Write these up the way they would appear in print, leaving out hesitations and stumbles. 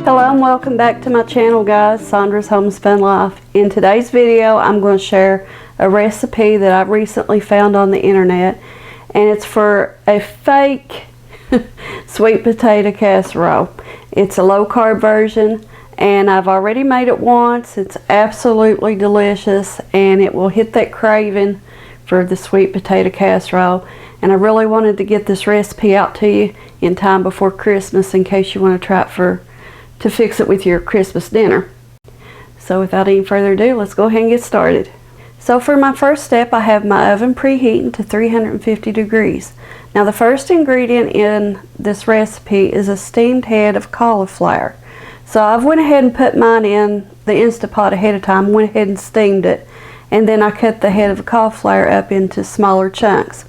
Hello and welcome back to my channel, guys. Sandra's Homespun Life. In today's video I'm going to share a recipe that I recently found on the internet, and it's for a fake sweet potato casserole. It's a low carb version and I've already made it once. It's absolutely delicious and it will hit that craving for the sweet potato casserole, and I really wanted to get this recipe out to you in time before Christmas in case you want to try it to fix it with your Christmas dinner. So without any further ado, let's go ahead and get started. So for my first step, I have my oven preheating to 350 degrees. Now the first ingredient in this recipe is a steamed head of cauliflower. So I've went ahead and put mine in the Instapot ahead of time, went ahead and steamed it, and then I cut the head of the cauliflower up into smaller chunks.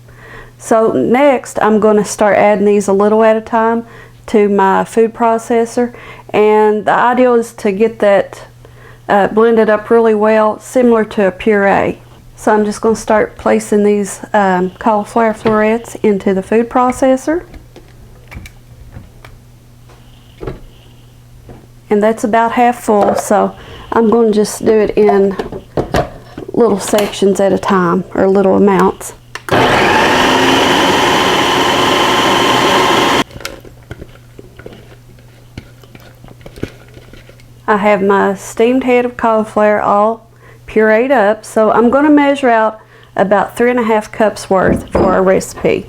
So next I'm going to start adding these a little at a time to my food processor, and the ideal is to get that blended up really well, similar to a puree. So I'm just going to start placing these cauliflower florets into the food processor, and that's about half full, so I'm going to just do it in little sections at a time, or little amounts. I have my steamed head of cauliflower all pureed up, so I'm going to measure out about 3.5 cups worth for our recipe.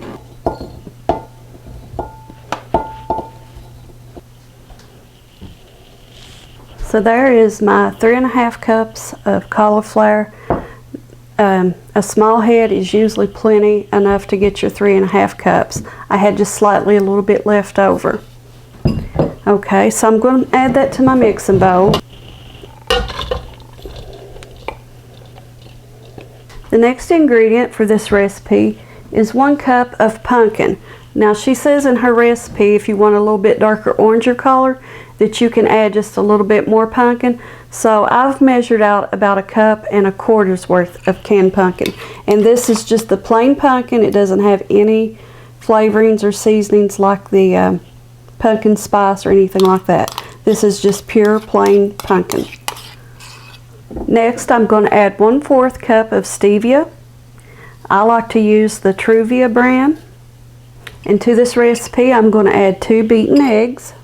So there is my 3.5 cups of cauliflower. A small head is usually plenty enough to get your 3.5 cups. I had just slightly a little bit left over. Okay, so I'm going to add that to my mixing bowl. The next ingredient for this recipe is 1 cup of pumpkin. Now she says in her recipe, if you want a little bit darker oranger color, that you can add just a little bit more pumpkin. So I've measured out about 1.25 cups worth of canned pumpkin. And this is just the plain pumpkin. It doesn't have any flavorings or seasonings like the pumpkin spice or anything like that. This is just pure plain pumpkin. Next I'm going to add 1/4 cup of stevia. I like to use the Truvia brand. And to this recipe I'm going to add 2 beaten eggs.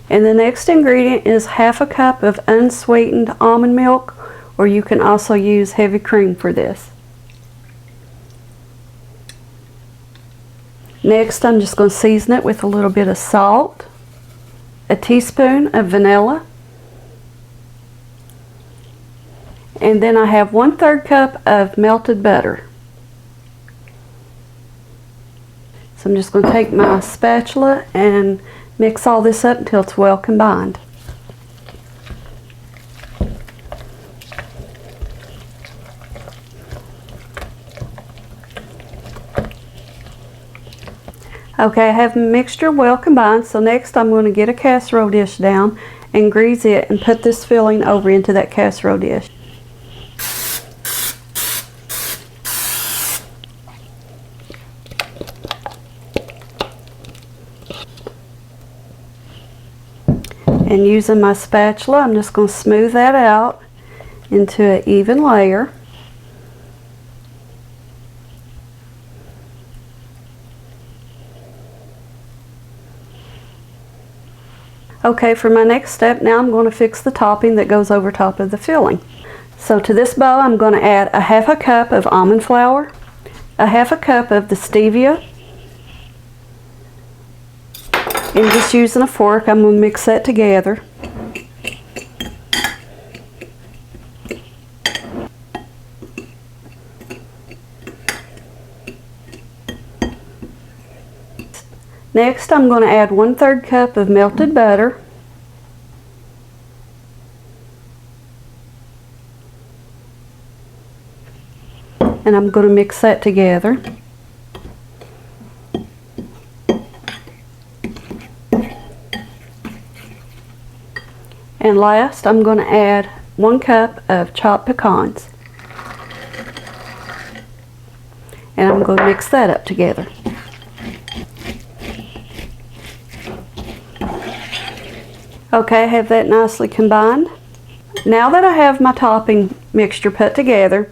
And the next ingredient is 1/2 cup of unsweetened almond milk, or you can also use heavy cream for this. Next I'm just going to season it with a little bit of salt, a teaspoon of vanilla, and then I have 1/3 cup of melted butter. So I'm just going to take my spatula and mix all this up until it's well combined. Okay, I have the mixture well combined, so next I'm going to get a casserole dish down and grease it and put this filling over into that casserole dish. And using my spatula, I'm just going to smooth that out into an even layer. Okay, for my next step now I'm going to fix the topping that goes over top of the filling. So to this bowl I'm going to add 1/2 cup of almond flour, 1/2 cup of the stevia, and just using a fork I'm going to mix that together. Next I'm going to add 1/3 cup of melted butter, and I'm going to mix that together. And last, I'm going to add 1 cup of chopped pecans. and I'm going to mix that up together. Okay, I have that nicely combined. Now that I have my topping mixture put together,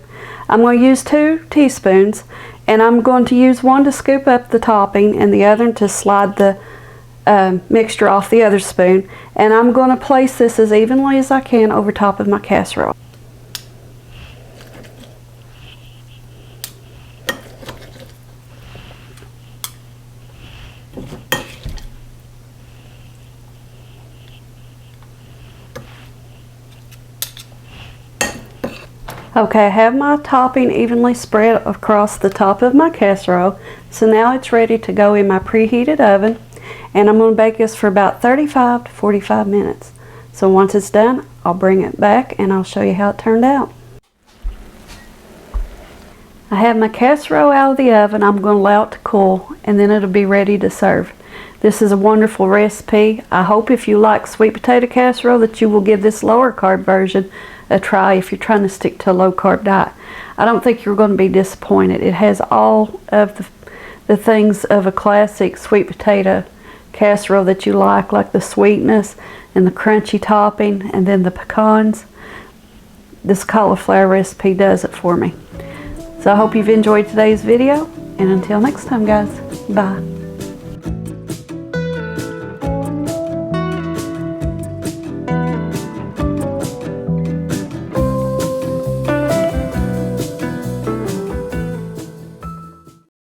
I'm going to use 2 teaspoons, and I'm going to use one to scoop up the topping and the other to slide the mixture off the other spoon, and I'm going to place this as evenly as I can over top of my casserole. Okay, I have my topping evenly spread across the top of my casserole, so now it's ready to go in my preheated oven, and I'm going to bake this for about 35 to 45 minutes. So once it's done, I'll bring it back and I'll show you how it turned out. I have my casserole out of the oven. I'm going to allow it to cool, and then it'll be ready to serve. This is a wonderful recipe. I hope if you like sweet potato casserole that you will give this lower carb version a try if you're trying to stick to a low carb diet. I don't think you're going to be disappointed. It has all of the things of a classic sweet potato casserole that you like the sweetness and the crunchy topping and then the pecans. This cauliflower recipe does it for me. So I hope you've enjoyed today's video, and until next time guys, bye.